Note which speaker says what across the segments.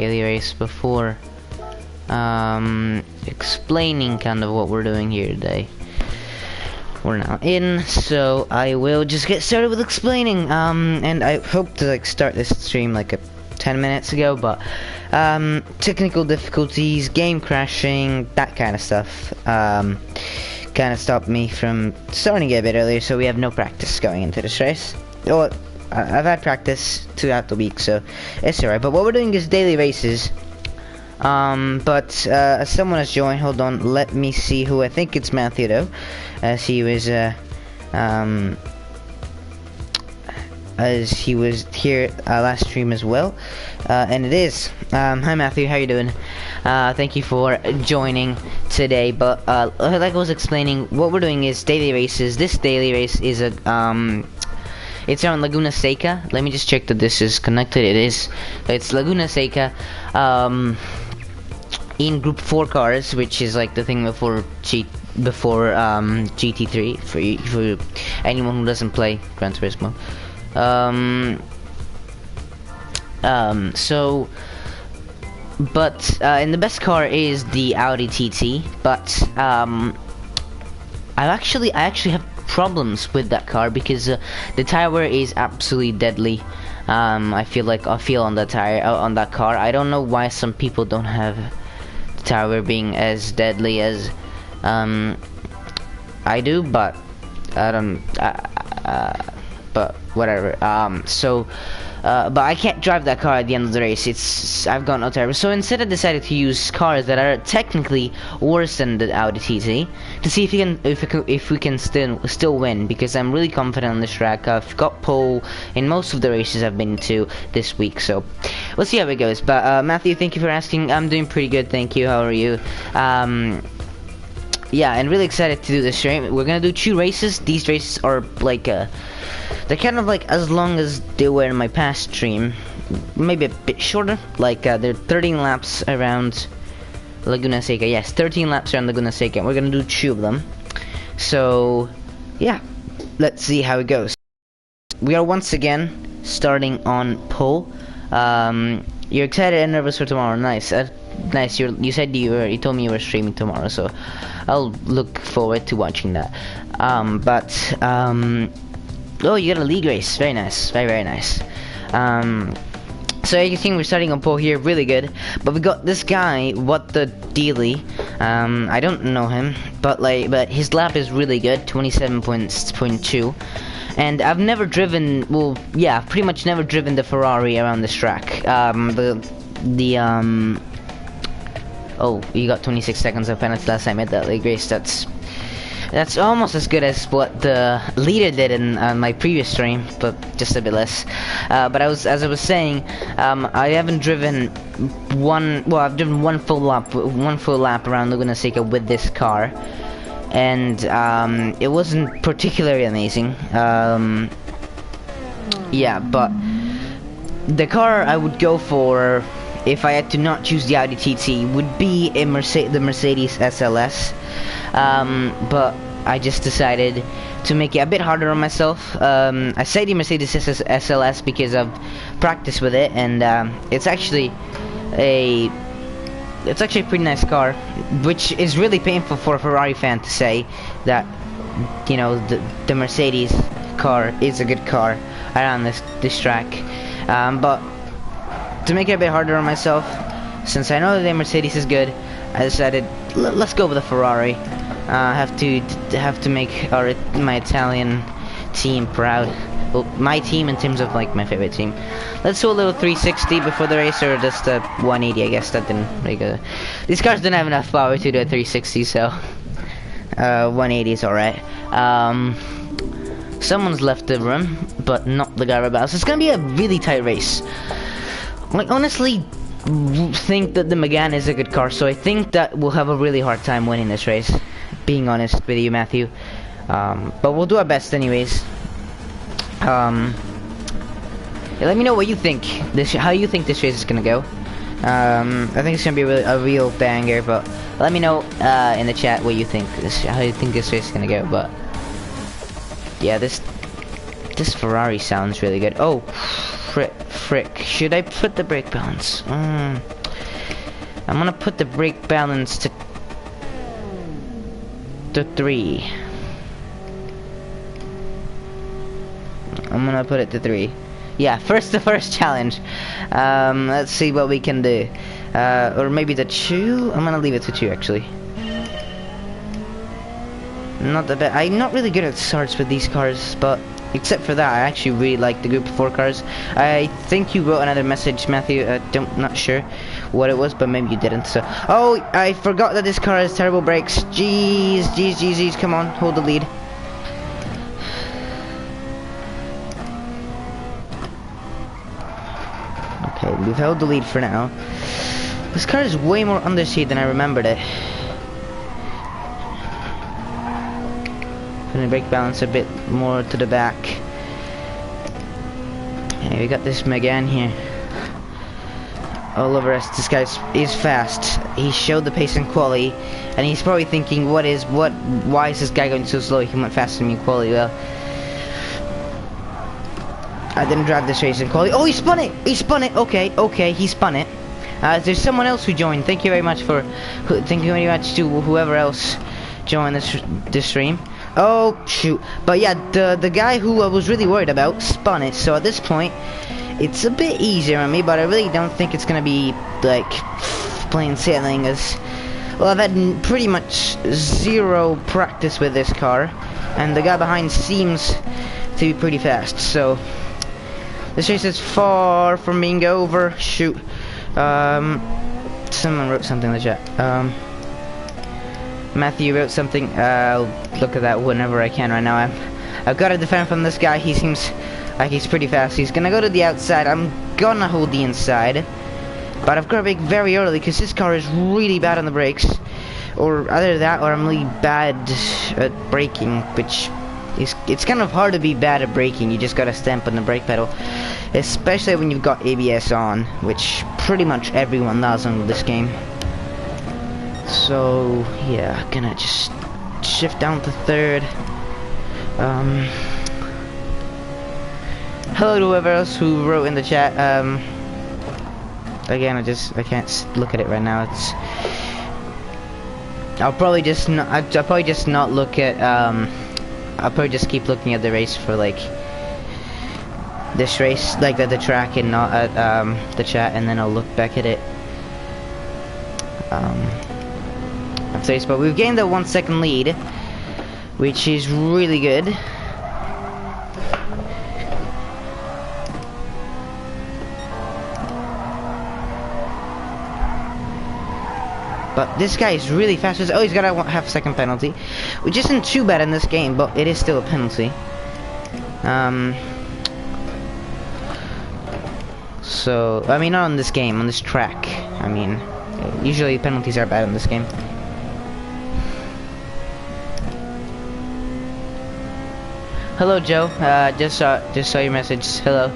Speaker 1: daily race before explaining kind of what we're doing here today. We're now in, so I will just get started with explaining. And I hope to like start this stream like 10 minutes ago, but technical difficulties, game crashing, that kind of stuff kind of stopped me from starting it a bit earlier, so we have no practice going into this race. Well, I've had practice throughout the week, so it's alright. But what we're doing is daily races. Someone has joined. Hold on, let me see who. I think it's Matthew though, as he was here last stream as well, and it is. Hi Matthew, how you doing? Thank you for joining today. But like I was explaining, what we're doing is daily races. This daily race is it's around Laguna Seca. Let me just check that this is connected. It is. It's Laguna Seca. In Group 4 cars, which is like the thing before GT3 for anyone who doesn't play Gran Turismo. And the best car is the Audi TT, but I actually have problems with that car because the tire wear is absolutely deadly. I feel on that tire on that car. I don't know why some people don't have the tire wear being as deadly as I do, but I don't. But whatever. But I can't drive that car at the end of the race. I've got no tire. So instead, I decided to use cars that are technically worse than the Audi TT to see if we can still win, because I'm really confident on this track. I've got pole in most of the races I've been to this week, so we'll see how it goes. But Matthew, thank you for asking. I'm doing pretty good, thank you. How are you? Yeah, and really excited to do this stream. We're gonna do 2 races. These races are like they're kind of like as long as they were in my past stream, maybe a bit shorter. Like they're 13 laps around Laguna Seca. Yes, 13 laps around Laguna Seca. We're gonna do 2 of them. So yeah, let's see how it goes. We are once again starting on pole. You're excited and nervous for tomorrow. Nice. Nice. You said you told me you were streaming tomorrow, so I'll look forward to watching that. Oh, you got a league race. Very nice. Very nice. So you can we're starting on pole here, really good. But we got this guy, what the dealie. I don't know him, but his lap is really good, 27.2. And I've never driven. Well, yeah, I've pretty much never driven the Ferrari around this track. Oh, you got 26 seconds of penalty last time at that league race. That's almost as good as what the leader did in my previous stream, but just a bit less. But as I was saying, I haven't driven I've driven one full lap around Laguna Seca with this car, and it wasn't particularly amazing. Yeah, but the car I would go for if I had to not choose the Audi TT would be the Mercedes SLS. But I just decided to make it a bit harder on myself. I say the Mercedes SLS because I've practiced with it, and it's actually a pretty nice car, which is really painful for a Ferrari fan to say that, you know, the Mercedes car is a good car around this track. But to make it a bit harder on myself, since I know that the Mercedes is good, I decided let's go with the Ferrari. Have to make my Italian team proud. Well, my team in terms of like my favorite team. Let's do a little 360 before the race, or just a 180. I guess that didn't make a. These cars didn't have enough power to do a 360, so 180 is alright. Someone's left the room, but not the guy about. So it's gonna be a really tight race. Like, honestly, think that the Megane is a good car, so I think that we'll have a really hard time winning this race, being honest with you, Matthew. But we'll do our best anyways. Yeah, let me know what you think. How you think this race is gonna go. I think it's gonna be a real banger, but let me know in the chat what you think. How you think this race is gonna go. But yeah, this Ferrari sounds really good. Oh, frick. Should I put the brake balance? I'm gonna put the brake balance to 3. I'm gonna put it to 3. Yeah, the first challenge. Let's see what we can do. Or maybe the 2? I'm gonna leave it to 2 actually. Not the best. I'm not really good at starts with these cars, but except for that, I actually really like the Group 4 cars. I think you wrote another message, Matthew. Not sure what it was, but maybe you didn't. So, oh, I forgot that this car has terrible brakes. Jeez, come on, hold the lead. Okay, we've held the lead for now. This car is way more understeered than I remembered it. Putting the brake balance a bit more to the back. Okay, we got this Megane here. All over us, this guy is fast. He showed the pace in quali, and he's probably thinking, why is this guy going so slow? He went faster than me in quali. Well, I didn't drive this race in quali. Oh, he spun it! Okay, he spun it. There's someone else who joined. Thank you very much to whoever else joined this stream. Oh shoot! But yeah, the guy who I was really worried about spun it. So at this point, it's a bit easier on me. But I really don't think it's gonna be like plain sailing. As well, I've had pretty much 0 practice with this car, and the guy behind seems to be pretty fast. So this race is far from being over. Shoot! Someone wrote something in the chat. Matthew wrote something. I'll look at that whenever I can. Right now, I've got to defend from this guy. He seems like he's pretty fast. He's gonna go to the outside. I'm gonna hold the inside, but I've got to brake very early because this car is really bad on the brakes. Or either that, or I'm really bad at braking, which it's kind of hard to be bad at braking. You just gotta stamp on the brake pedal, especially when you've got ABS on, which pretty much everyone does on this game. So yeah, gonna just shift down to 3rd. Hello to whoever else who wrote in the chat. Again, I can't look at it right now. I'll probably just not look at I'll probably just keep looking at the race for like this race, like at the track, and not at the chat, and then I'll look back at it. But we've gained a 1 second lead, which is really good. But this guy is really fast. Oh, he's got a half-second penalty, which isn't too bad in this game, but it is still a penalty. So, I mean, not on this game, on this track. I mean, usually penalties are bad in this game. Hello, Joe. Just saw your message. Hello.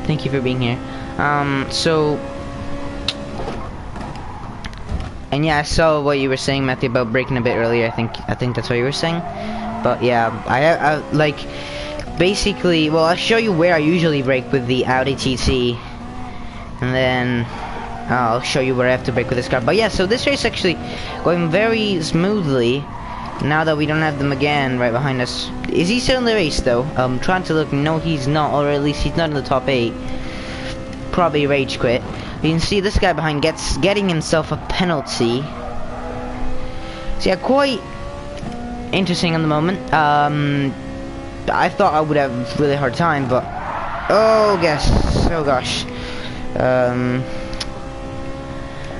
Speaker 1: Thank you for being here. And yeah, I saw what you were saying, Matthew, about braking a bit earlier. I think that's what you were saying. But yeah, I like basically. Well, I'll show you where I usually brake with the Audi TT, and then I'll show you where I have to brake with this car. But yeah, so this race actually going very smoothly. Now that we don't have the Megane right behind us. Is he still in the race though? I'm trying to look. No, he's not, or at least he's not in the top 8. Probably rage quit. You can see this guy behind getting himself a penalty. So yeah, quite interesting in the moment. I thought I would have a really hard time, but oh gosh.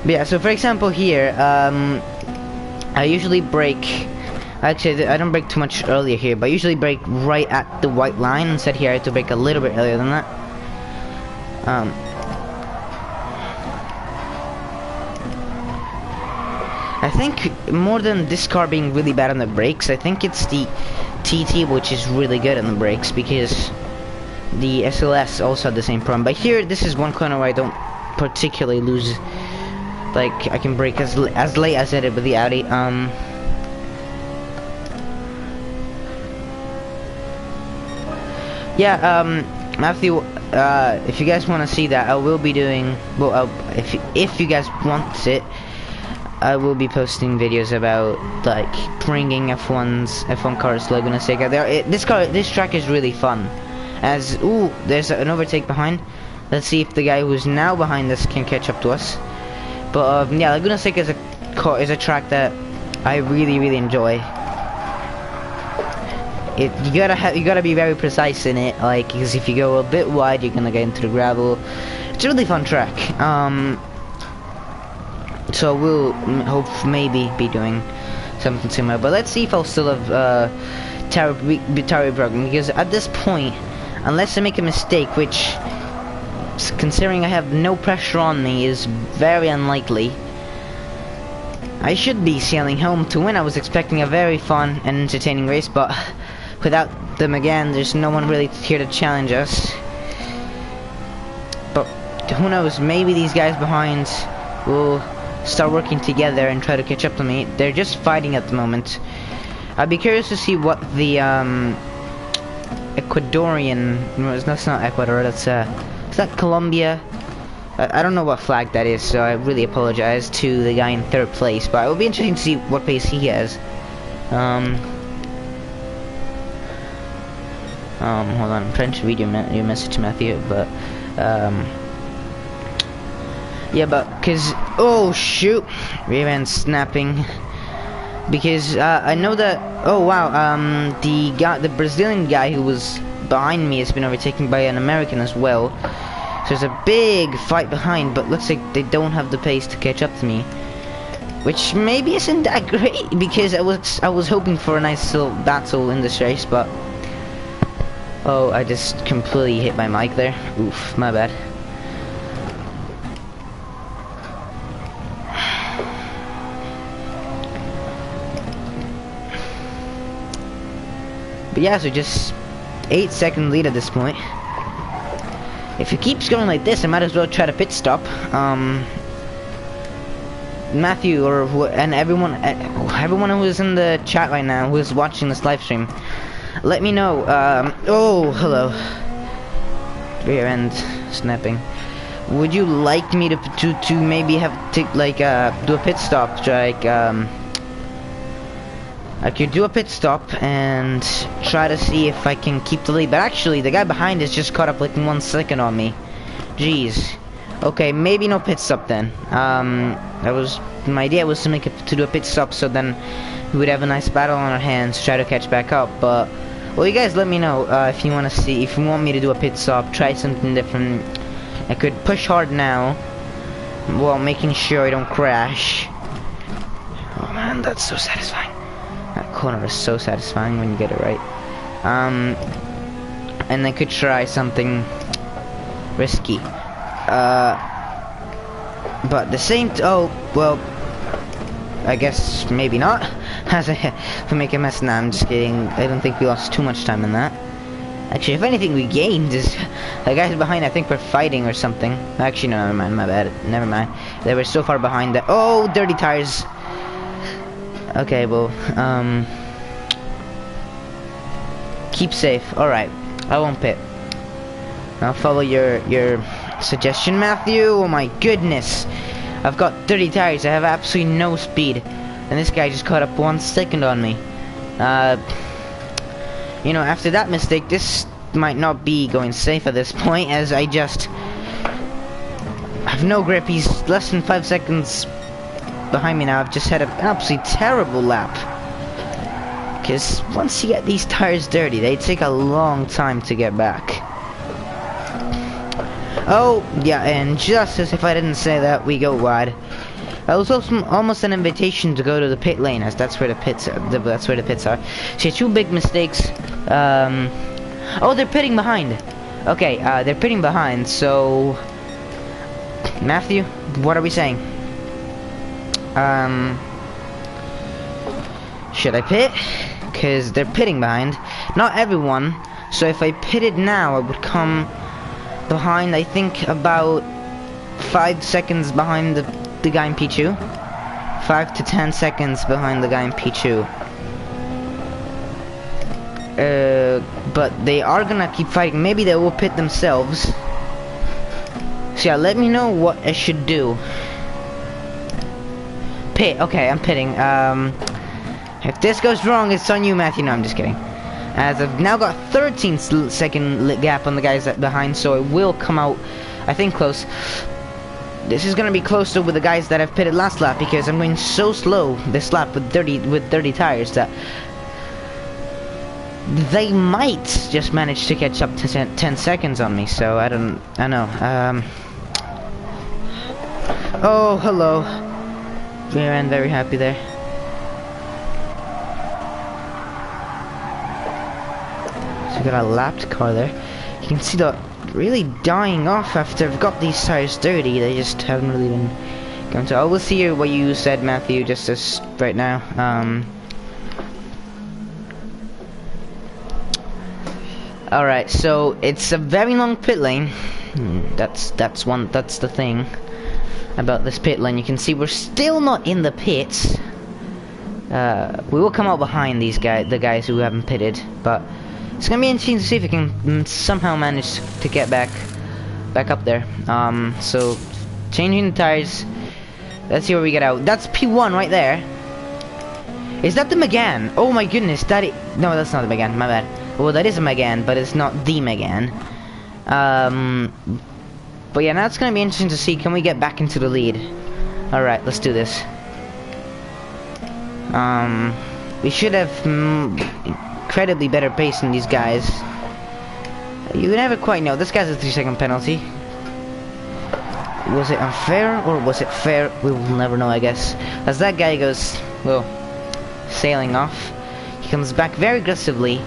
Speaker 1: But yeah, so for example here, I usually brake. Actually, I don't brake too much earlier here, but I usually brake right at the white line. Instead here, I have to brake a little bit earlier than that. I think more than this car being really bad on the brakes, I think it's the TT which is really good on the brakes, because the SLS also had the same problem. But here, this is one corner where I don't particularly lose. Like, I can brake as late as I did with the Audi. Yeah, Matthew, if you guys want to see that, I will be doing, well, if you guys want it, I will be posting videos about, like, bringing F1 cars to Laguna Seca. This track is really fun. As, ooh, there's an overtake behind. Let's see if the guy who's now behind us can catch up to us. But, yeah, Laguna Seca is a track that I really enjoy. You gotta be very precise in it, like, because if you go a bit wide, you're gonna get into the gravel. It's a really fun track. So we'll maybe be doing something similar. But let's see if I'll still have Terry Brogan, because at this point, unless I make a mistake, which, considering I have no pressure on me, is very unlikely, I should be sailing home to win. I was expecting a very fun and entertaining race, but without them again, there's no one really here to challenge us. But who knows, maybe these guys behind will start working together and try to catch up to me. They're just fighting at the moment. I'd be curious to see what the Ecuadorian, no, that's not Ecuador, that's is that Colombia? I don't know what flag that is, so I really apologize to the guy in third place, but it will be interesting to see what pace he has. Hold on, I'm trying to read your message, Matthew, but, yeah, but, cause, oh shoot, rear end snapping, because, I know that, oh wow, the Brazilian guy who was behind me has been overtaken by an American as well. So there's a big fight behind, but looks like they don't have the pace to catch up to me, which maybe isn't that great, because I was hoping for a nice little battle in this race, but oh, I just completely hit my mic there. Oof, my bad. But yeah, so just 8-second lead at this point. If it keeps going like this, I might as well try to pit stop. Matthew and everyone who is in the chat right now, who is watching this live stream, let me know. Oh, hello. Rear end snapping. Would you like me to maybe have to like do a pit stop? Like I could do a pit stop and try to see if I can keep the lead. But actually, the guy behind us just caught up like 1 second on me. Jeez. Okay, maybe no pit stop then. My idea was to do a pit stop, so then we would have a nice battle on our hands, try to catch back up. But well, you guys let me know if you want me to do a pit stop, try something different. I could push hard now, while making sure I don't crash. Oh man, that's so satisfying. That corner is so satisfying when you get it right. And I could try something risky. But the same. Oh well, I guess maybe not. As if we make a mess now, I'm just kidding. I don't think we lost too much time in that. Actually, if anything we gained is the guys behind. I think we're fighting or something. Actually, no, never mind. My bad. Never mind. They were so far behind that. Oh, dirty tires. Okay, well, keep safe. Alright, I won't pit. I'll follow your suggestion, Matthew. Oh my goodness. I've got dirty tires. I have absolutely no speed. And this guy just caught up 1 second on me. You know, after that mistake, this might not be going safe at this point, as I just have no grip. He's less than 5 seconds behind me now. I've just had an absolutely terrible lap, because once you get these tires dirty, they take a long time to get back. Oh yeah, and just as if I didn't say that, we go wide. That was also almost an invitation to go to the pit lane, as that's where the pits are. That's where the pits are. So 2 big mistakes. Oh, they're pitting behind. Okay, they're pitting behind. So Matthew, what are we saying? Should I pit? Because they're pitting behind. Not everyone. So if I pitted now, I would come behind, I think, about 5 seconds behind the guy in P2. 5 to 10 seconds behind the guy in P2. but they are gonna keep fighting. Maybe they will pit themselves. So yeah, let me know what I should do. Pit. Okay, I'm pitting. If this goes wrong, it's on you, Matthew. No, I'm just kidding. As I've now got 13-second gap on the guys that behind, so it will come out, I think, close. This is gonna be closer with the guys that I've pitted last lap because I'm going so slow this lap with 30 tires that they might just manage to catch up to 10 seconds on me. So I know. Oh, hello. We ran very happy there. So we got a lapped car there. You can see the really dying off after I've got these tires dirty. They just haven't really been going to. I will see what you said, Matthew, just as right now. Alright, so it's a very long pit lane. That's the thing about this pit lane. You can see we're still not in the pits. We will come out behind these the guys who haven't pitted, but it's gonna be interesting to see if we can somehow manage to get back up there. So changing the tires. Let's see where we get out. That's P1 right there. Is that the Megane? Oh my goodness, no, that's not the Megane. My bad. Well, that is a Megane, but it's not the Megane. But yeah, now it's gonna be interesting to see. Can we get back into the lead? All right, let's do this. We should have incredibly better pace than these guys. You never quite know. This guy's a 3-second penalty. Was it unfair or was it fair? We will never know, I guess. As that guy goes, well, sailing off, he comes back very aggressively.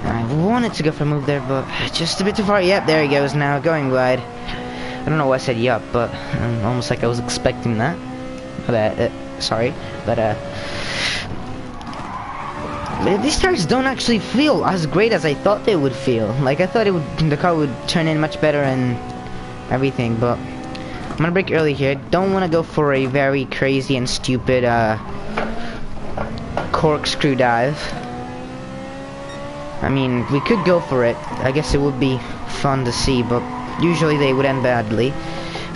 Speaker 1: I wanted to go for a move there, but just a bit too far. Yep, there he goes now, going wide. I don't know why I said yup, but almost like I was expecting that. Sorry, but these tires don't actually feel as great as I thought they would feel. Like I thought the car would turn in much better and everything, but I'm gonna brake early here. Don't want to go for a very crazy and stupid corkscrew dive. I mean, we could go for it. I guess it would be fun to see, but usually they would end badly.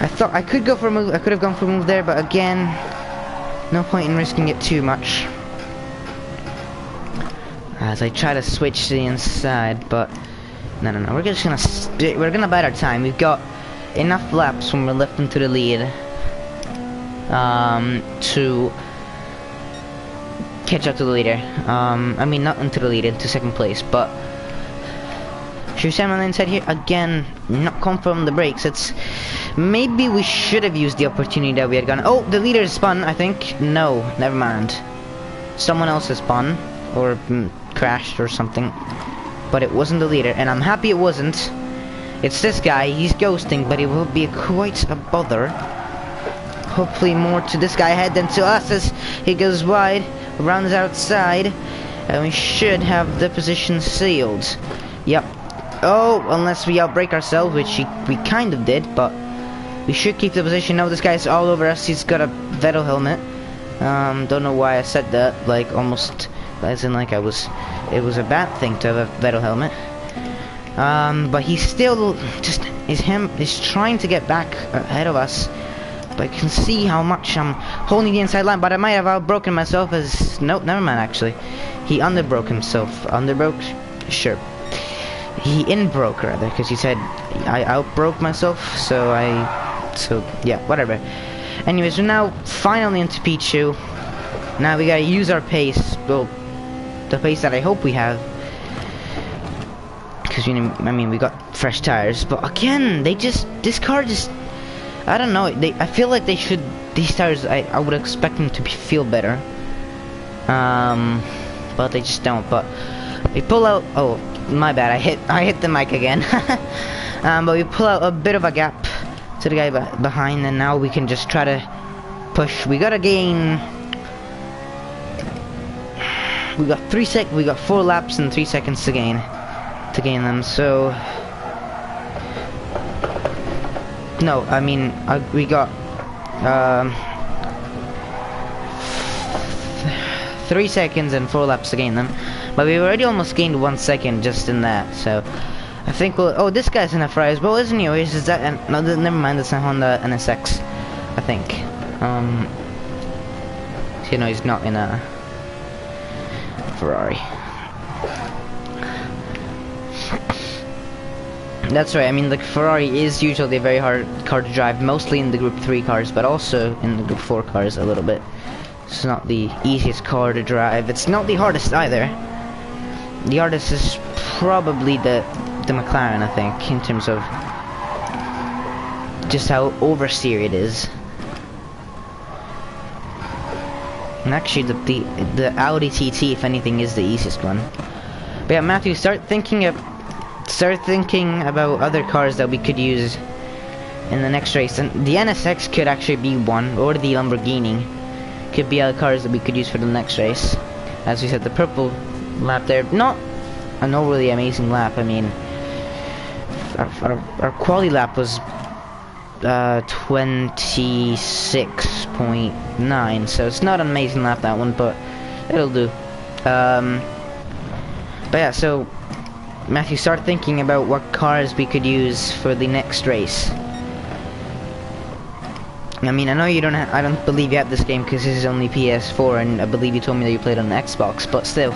Speaker 1: I thought I could go for a move. I could have gone for a move there, but again, no point in risking it too much. As I try to switch to the inside, but no. We're just gonna bide our time. We've got enough laps when we're left into the lead to catch up to the leader. I mean, not into the lead, into second place, but should we stand on the inside here? Again, not confirm the brakes. It's maybe we should have used the opportunity that we had gone. Oh, the leader is spun, I think. No, never mind. Someone else has spun or crashed or something, but it wasn't the leader, and I'm happy it wasn't. It's this guy. He's ghosting, but it will be quite a bother. Hopefully more to this guy ahead than to us as he goes wide, rounds outside, and we should have the position sealed. Yep. Oh, unless we outbrake ourselves, which we kind of did, but we should keep the position. Now this guy's all over us. He's got a Vettel helmet. Don't know why I said that, like almost as in like it was a bad thing to have a Vettel helmet. But he still just is trying to get back ahead of us. But I can see how much I'm holding the inside line, but I might have outbroken myself as... Nope, never mind actually. He underbroke himself. Underbroke? Sure. He inbroke rather, because he said I outbroke myself, so yeah, whatever. Anyways, we're now finally into P2. Now we gotta use our pace, well, the pace that I hope we have. Because, I mean, we got fresh tires, but again, this car just... I don't know, I feel like these tires, I would expect them to feel better. But they just don't, but we pull out, oh, my bad, I hit the mic again. But we pull out a bit of a gap to the guy behind, and now we can just try to push. We gotta gain, we got 4 laps and 3 seconds to gain them, so... No, I mean, we got 3 seconds and 4 laps to gain them. But we've already almost gained 1 second just in that, so I think we'll... Oh, this guy's in a Ferrari as well, isn't he? Or is that... No, never mind, that's a Honda NSX, I think. So, you know, he's not in a Ferrari. That's right, I mean, the Ferrari is usually a very hard car to drive, mostly in the Group 3 cars, but also in the Group 4 cars a little bit. It's not the easiest car to drive. It's not the hardest either. The hardest is probably the McLaren, I think, in terms of just how oversteer it is. And actually, the Audi TT, if anything, is the easiest one. But yeah, Matthew, start thinking about other cars that we could use in the next race. And the NSX could actually be one, or the Lamborghini could be other cars that we could use for the next race. As we said, the purple lap there, not an overly amazing lap. I mean, our quali lap was 26.9, so it's not an amazing lap, that one, but it'll do. But yeah, so Matthew, start thinking about what cars we could use for the next race. I mean, I know you don't I don't believe you have this game because this is only PS4, and I believe you told me that you played on Xbox, but still.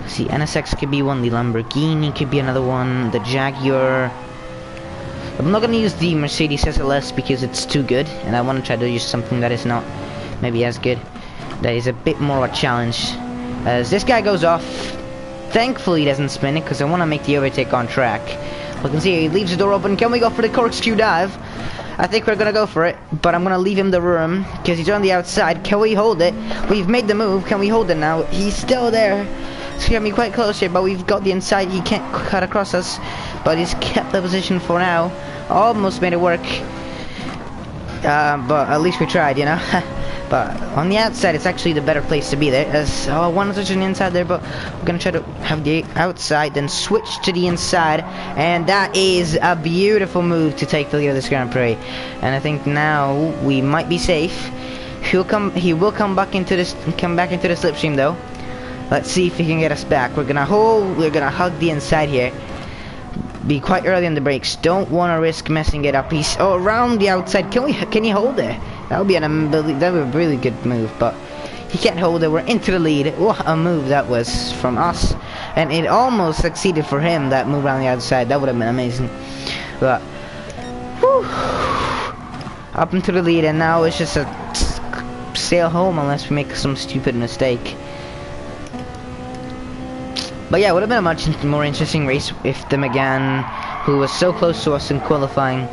Speaker 1: See, NSX could be one, the Lamborghini could be another one, the Jaguar. I'm not gonna use the Mercedes SLS because it's too good, and I want to try to use something that is not maybe as good, that is a bit more of a challenge. As this guy goes off, thankfully he doesn't spin it because I want to make the overtake on track. We can see he leaves the door open. Can we go for the corkscrew dive? I think we're gonna go for it, but I'm gonna leave him the room because he's on the outside. Can we hold it? We've made the move. Can we hold it now? He's still there. He's gonna be quite close here, but we've got the inside. He can't cut across us, but he's kept the position for now. Almost made it work, but at least we tried, you know. But on the outside, it's actually the better place to be there. As one touch on the inside there, but we're gonna try to have the outside, then switch to the inside, and that is a beautiful move to take the lead of this Grand Prix. And I think now we might be safe. He will come back into the slipstream though. Let's see if he can get us back. We're gonna hug the inside here. Be quite early on the brakes. Don't want to risk messing it up. He's around the outside. Can he hold it? That would be a really good move, but he can't hold it. We're into the lead. What a move that was from us, and it almost succeeded for him. That move around the outside, that would have been amazing. But whew, up into the lead, and now it's just a sail home unless we make some stupid mistake. But yeah, it would have been a much more interesting race if the Megane, who was so close to us in qualifying,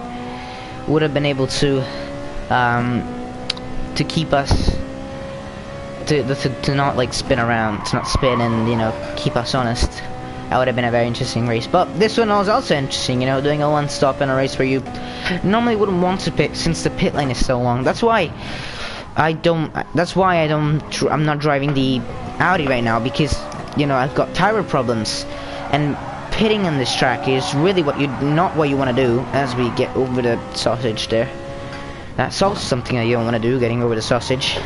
Speaker 1: would have been able to keep us, to not like spin around, to not spin and, you know, keep us honest. That would have been a very interesting race. But this one was also interesting, you know, doing a one stop in a race where you normally wouldn't want to pit since the pit lane is so long. That's why I'm not driving the Audi right now, because, you know, I've got tire problems, and pitting on this track is really not what you want to do. As we get over the sausage there, that's also something that you don't want to do, getting over the sausage.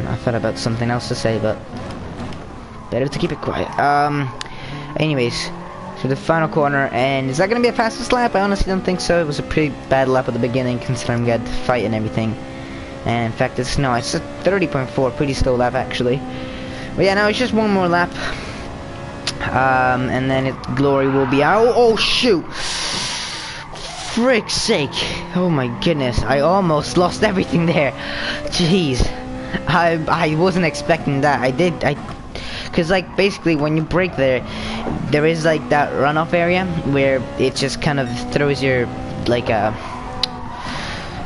Speaker 1: I thought about something else to say, but better to keep it quiet. Anyways, so the final corner, and is that gonna be a fastest lap? I honestly don't think so. It was a pretty bad lap at the beginning, considering we had to fight and everything. And in fact, it's a 30.4, pretty slow lap actually. But yeah, now it's just one more lap, and then Glory will be out. Oh shoot! Frick's sake! Oh my goodness! I almost lost everything there. Jeez, I wasn't expecting that. Cause like basically when you brake there is like that runoff area where it just kind of throws your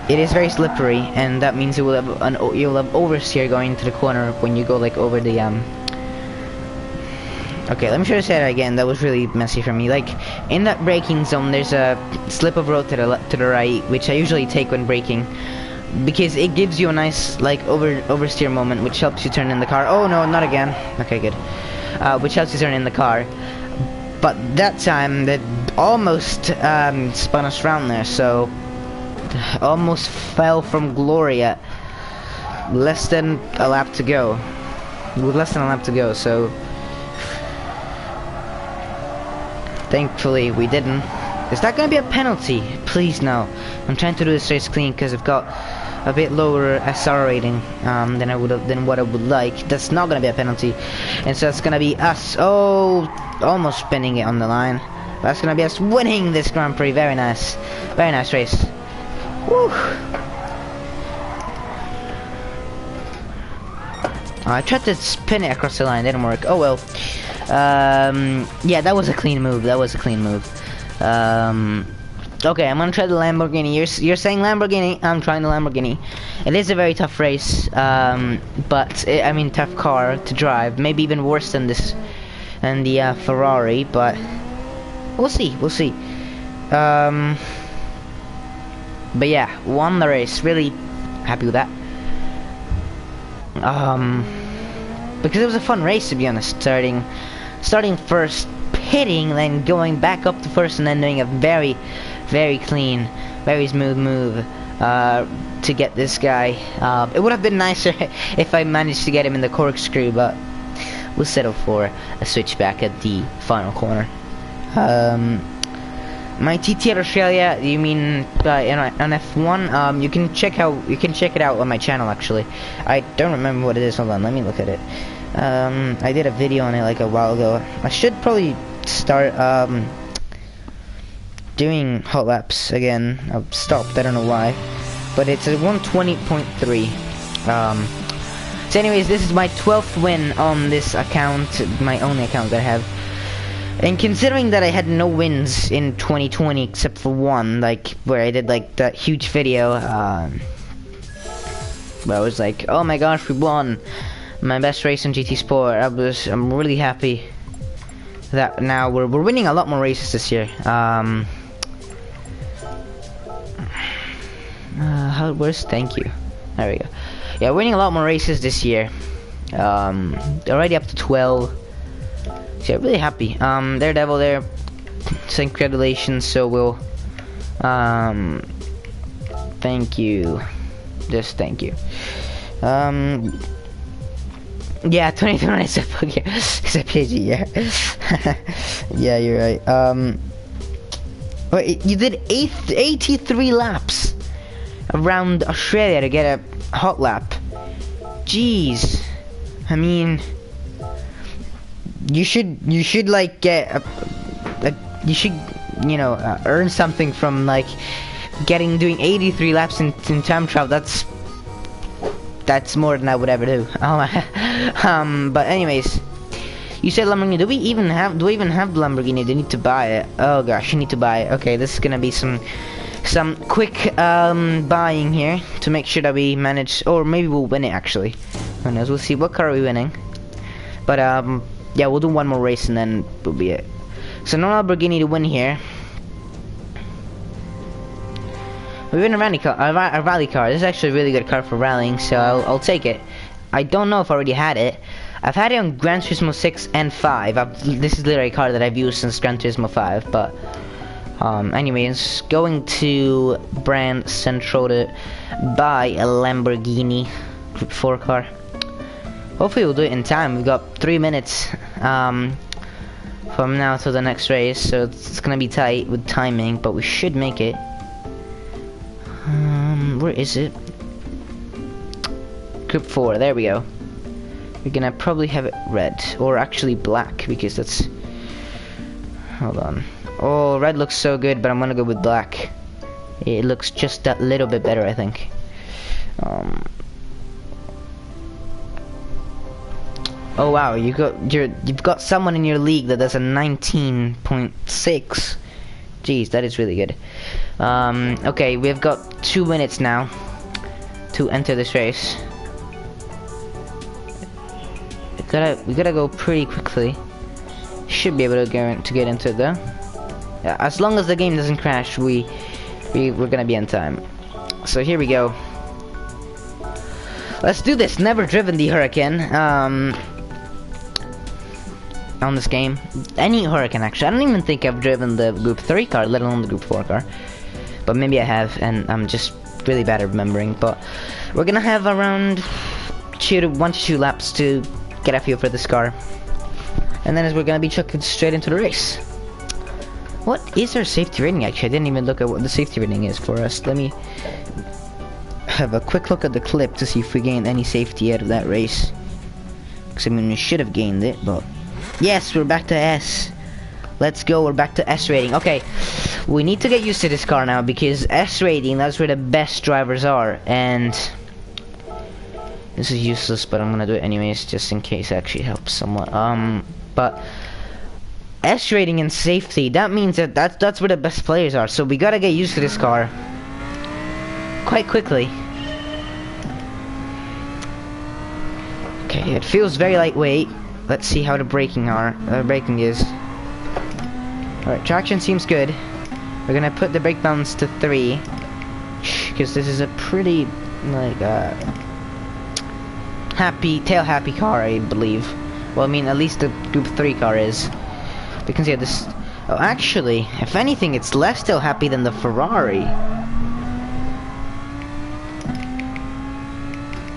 Speaker 1: it is very slippery, and that means you'll have oversteer going into the corner when you go like over the Okay, let me try to say that again. That was really messy for me. Like in that braking zone, there's a slip of road to the right, which I usually take when braking, because it gives you a nice like oversteer moment, which helps you turn in the car. Oh no, not again. Okay, good. Which helps you turn in the car. But that time, that almost spun us around there, so almost fell from Gloria. less than a lap to go. With less than a lap to go, so thankfully we didn't. Is that gonna be a penalty? Please no. I'm trying to do this race clean because I've got a bit lower SR rating than what I would like. That's not gonna be a penalty, and so it's gonna be us. Oh, almost spinning it on the line. That's gonna be us winning this Grand Prix. Very nice race. Woo. I tried to spin it across the line, didn't work. Oh well. Yeah, that was a clean move. Okay, I'm gonna try the Lamborghini. You're saying Lamborghini, I'm trying the Lamborghini. It is a very tough race, but I mean tough car to drive. Maybe even worse than the Ferrari, but we'll see. But yeah, won the race. Really happy with that. Because it was a fun race, to be honest. Starting first, pitting, then going back up to first, and then doing a very clean, very smooth move to get this guy. It would have been nicer if I managed to get him in the corkscrew, but we'll settle for a switchback at the final corner. My TT at Australia, you mean on F1? You can check it out on my channel. Actually, I don't remember what it is. Hold on, let me look at it. I did a video on it like a while ago. I should probably start doing hot laps again. I've stopped, I don't know why, but it's a 120.3. So anyways, this is my 12th win on this account, my only account that I have. And considering that I had no wins in 2020 except for one, like where I did like that huge video, where I was like, oh my gosh, we won my best race in GT Sport. I'm really happy that now we're winning a lot more races this year. Thank you. There we go. Yeah, winning a lot more races this year. Already up to 12. So yeah, really happy. Daredevil there, saying congratulations. So we'll, thank you. Just thank you. Yeah, 2021 is a PG, yeah. Yeah, you're right. Wait, you did 83 laps around Australia to get a hot lap. Jeez. I mean, you should like get you should, you know, earn something from like doing 83 laps in time trial. That's more than I would ever do. But anyways, you said Lamborghini. Do we even have Lamborghini? They need to buy it. Oh gosh, you need to buy it. Okay, this is gonna be some quick buying here to make sure that we manage, or maybe we'll win it actually. Who knows? We'll see. What car are we winning? But yeah, we'll do one more race and then we'll be it. So no Lamborghini to win here. We win a rally car. This is actually a really good car for rallying, so I'll take it. I don't know if I already had it. I've had it on Gran Turismo 6 and 5. This is literally a car that I've used since Gran Turismo 5, but anyways, going to Brand Central to buy a Lamborghini Group 4 car. Hopefully we'll do it in time. We've got 3 minutes from now to the next race, so it's gonna be tight with timing, but we should make it. Where is it? Group 4, there we go. We're gonna probably have it red, or actually black, because that's... Hold on. Oh, red looks so good, but I'm gonna go with black. It looks just that little bit better, I think. Oh wow, you've got someone in your league that does a 19.6. Jeez, that is really good. Okay, we've got 2 minutes now to enter this race. We gotta go pretty quickly. Should be able to get into it though. Yeah, as long as the game doesn't crash, we're gonna be on time. So here we go. Let's do this. Never driven the Huracan on this game. Any Huracan actually. I don't even think I've driven the Group 3 car, let alone the Group 4 car. But maybe I have, and I'm just just really bad at remembering. But we're gonna have around 1 to 2 laps to get a feel for this car, and then as we're gonna be chucking straight into the race. What is our safety rating? Actually, I didn't even look at what the safety rating is for us. Let me have a quick look at the clip to see if we gained any safety out of that race. Because I mean, we should have gained it, but yes, we're back to S. Let's go, we're back to S rating. Okay, we need to get used to this car now, because S rating, that's where the best drivers are, and this is useless, but I'm gonna do it anyways, just in case it actually helps somewhat. But S rating and safety, that means that's where the best players are, so we gotta get used to this car quite quickly. Okay, it feels very lightweight. Let's see how the braking is. Alright, traction seems good. We're gonna put the brake balance to 3, because this is a pretty, like, tail happy car, I believe. Well, I mean, at least the Group 3 car is. We can see how this... Oh, actually, if anything, it's less tail happy than the Ferrari.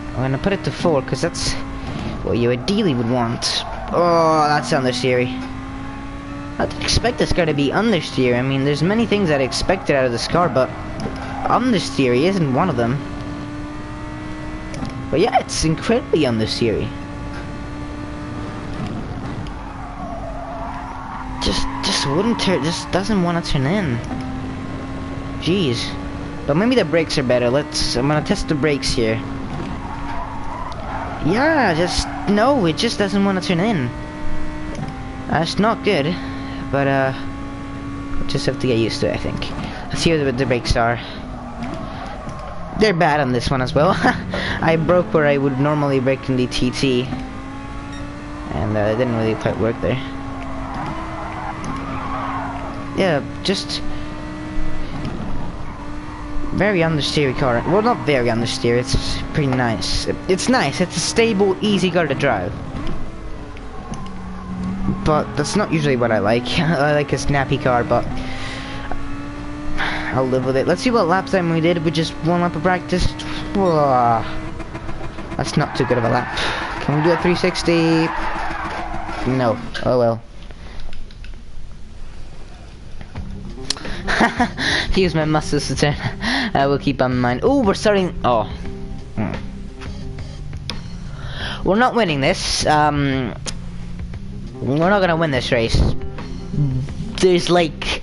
Speaker 1: I'm gonna put it to 4, because that's what you ideally would want. Oh, that's understeery. I didn't expect this car to be understeer. I mean, there's many things I'd expected out of this car, but understeery isn't one of them. But yeah, it's incredibly understeery. Just doesn't want to turn in. Jeez. But maybe the brakes are better. I'm gonna test the brakes here. Yeah, no, it just doesn't want to turn in. That's not good, but just have to get used to it, I think. Let's see what the brakes are. They're bad on this one as well. I broke where I would normally brake in the TT, and it didn't really quite work there. Yeah, just very understeery car. Well, not very understeery, it's pretty nice. It's nice, it's a stable, easy car to drive. But that's not usually what I like. I like a snappy car, but I'll live with it. Let's see what lap time we did with just 1 lap of practice. That's not too good of a lap. Can we do a 360? No. Oh well. Use my muscles to turn. I will keep on in mind. Oh, we're starting. Oh. We're not winning this. We're not gonna win this race. There's like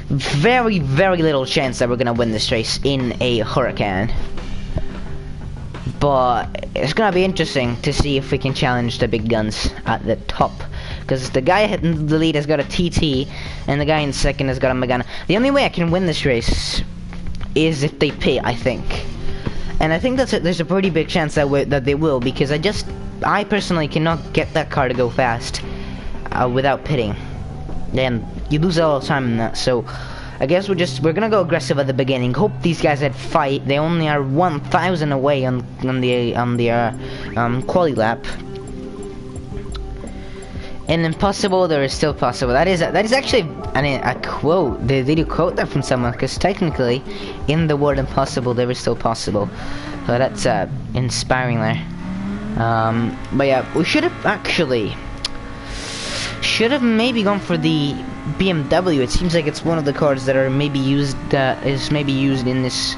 Speaker 1: very, very little chance that we're gonna win this race in a Huracan. But it's gonna be interesting to see if we can challenge the big guns at the top. Because the guy in the lead has got a TT, and the guy in second has got a Megane. The only way I can win this race is if they pit, I think. And I think there's a pretty big chance that they will, because I personally cannot get that car to go fast without pitting. And you lose a lot of time in that, so I guess we're gonna go aggressive at the beginning. Hope these guys had fight. They only are 1,000 away on the quali lap. And impossible, there is still possible. That is actually a quote. Did you quote that from someone? Because technically, in the word impossible, there is still possible. So that's inspiring there. But yeah, we should have maybe gone for the BMW. It seems like it's one of the cars that are maybe used in this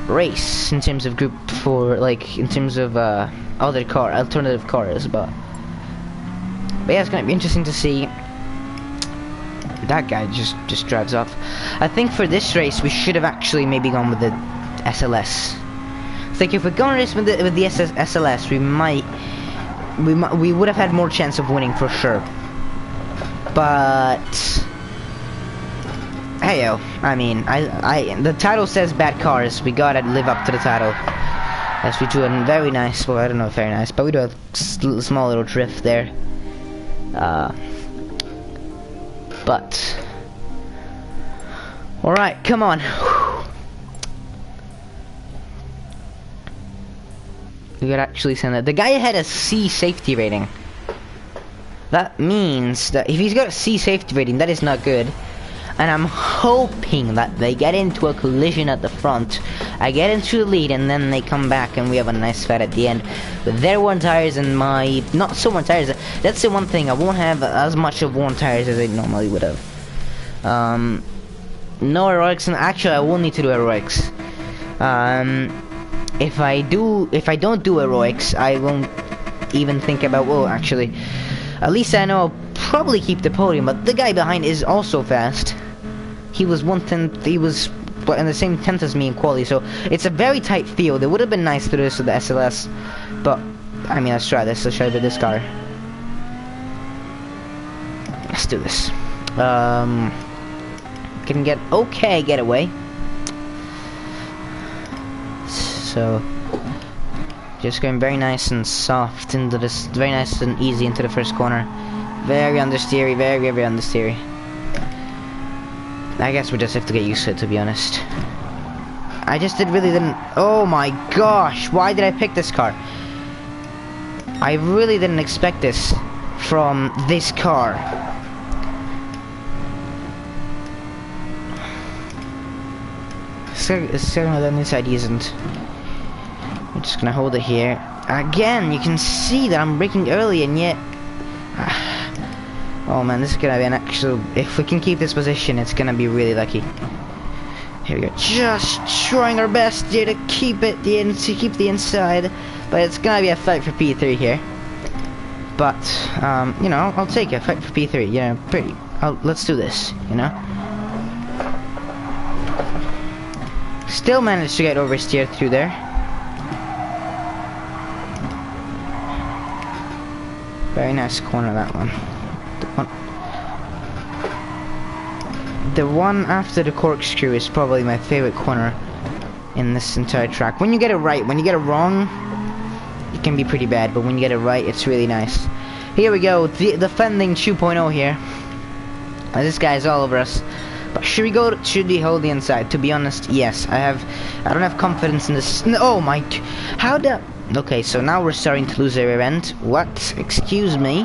Speaker 1: race in terms of Group 4, like in terms of alternative cars, but yeah, it's gonna be interesting to see. That guy just drives off. I think for this race we should have actually maybe gone with the SLS. I think if we're going race with the SLS, we would have had more chance of winning for sure. But heyo, I mean, the title says bad cars. We gotta live up to the title. As we do a very nice, well, I don't know if very nice, but we do a small little drift there. But alright, come on. We could actually send that. The guy had a C safety rating. That means that if he's got a C safety rating, that is not good. and I'm hoping that they get into a collision at the front. I get into the lead, and then they come back, and we have a nice fight at the end with their worn tires and my not so worn tires. That's the one thing, I won't have as much of worn tires as I normally would have. No heroics, and actually I will need to do heroics. If I don't do heroics, I won't even think about, well, actually, at least I know I'll probably keep the podium, but the guy behind is also fast. He was 1/10, he was in the same 10th as me in quality, so it's a very tight field. It would have been nice to do this with the SLS, but, I mean, let's try this, let's try with this car. Let's do this. Can get, okay, getaway. So, just going very nice and soft into this, very nice and easy into the first corner. Very understeery, very understeery. I guess we just have to get used to it, to be honest. I just didn't, oh my gosh, why did I pick this car? I really didn't expect this from this car. It's on the inside, he isn't. I'm just gonna hold it here. Again, you can see that I'm braking early, and yet... oh man, this is gonna be an actual... if we can keep this position, it's gonna be really lucky. Here we go. Just trying our best here to keep it, to keep the inside. But it's gonna be a fight for P3 here. But, you know, I'll take it. Fight for P3, yeah, pretty... let's do this, you know? Still managed to get oversteered through there. Very nice corner, that one. The one after the corkscrew is probably my favorite corner in this entire track. When you get it right, when you get it wrong, it can be pretty bad, but when you get it right, it's really nice. Here we go, the defending 2.0 here. This guy's all over us. But should we hold the inside? To be honest, yes. I don't have confidence in this. Oh my, how the... okay, so now we're starting to lose our rear end. What? Excuse me?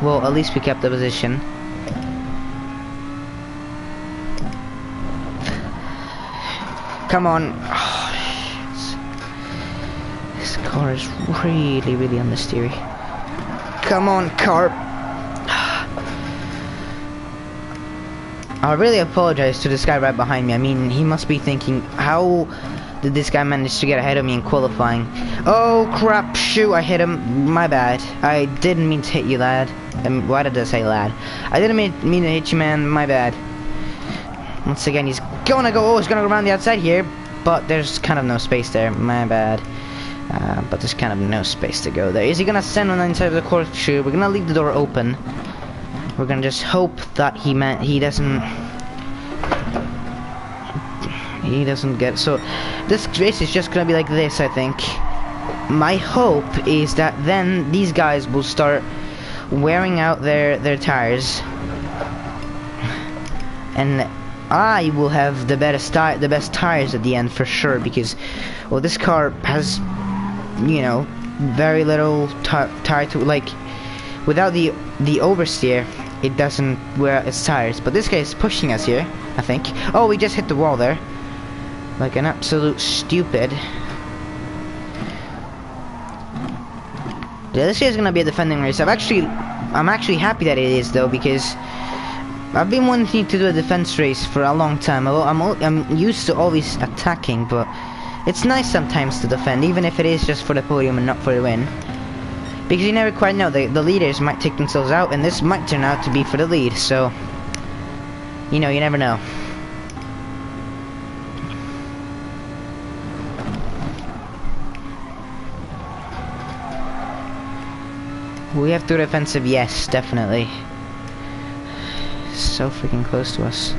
Speaker 1: Well, at least we kept the position. Come on. Oh, this car is really understeery. Come on, car. I really apologize to this guy right behind me. I mean, he must be thinking, how did this guy manage to get ahead of me in qualifying? Oh crap, shoot, I hit him. My bad. I didn't mean to hit you, lad. Why did I say lad? I didn't mean to hit you, man. My bad. Once again, he's gonna go around the outside here, but there's kind of no space there. My bad. But there's kind of no space to go there. Is he gonna send on the inside of the corkscrew? We're gonna leave the door open. We're gonna just hope that he doesn't get... so this race is just gonna be like this, I think. My hope is that then these guys will start wearing out their tires, and I will have the best tires at the end for sure, because, well, this car has, you know, very little tire to, like, without the oversteer, it doesn't wear its tires. But this guy is pushing us here, I think. Oh, we just hit the wall there, like an absolute stupid. Yeah, this is gonna be a defending race. I'm actually happy that it is, though, because I've been wanting to do a defense race for a long time. I'm used to always attacking, but it's nice sometimes to defend, even if it is just for the podium and not for the win. Because you never quite know, the leaders might take themselves out, and this might turn out to be for the lead, so, you know, you never know. We have to do defensive, yes, definitely. So freaking close to us.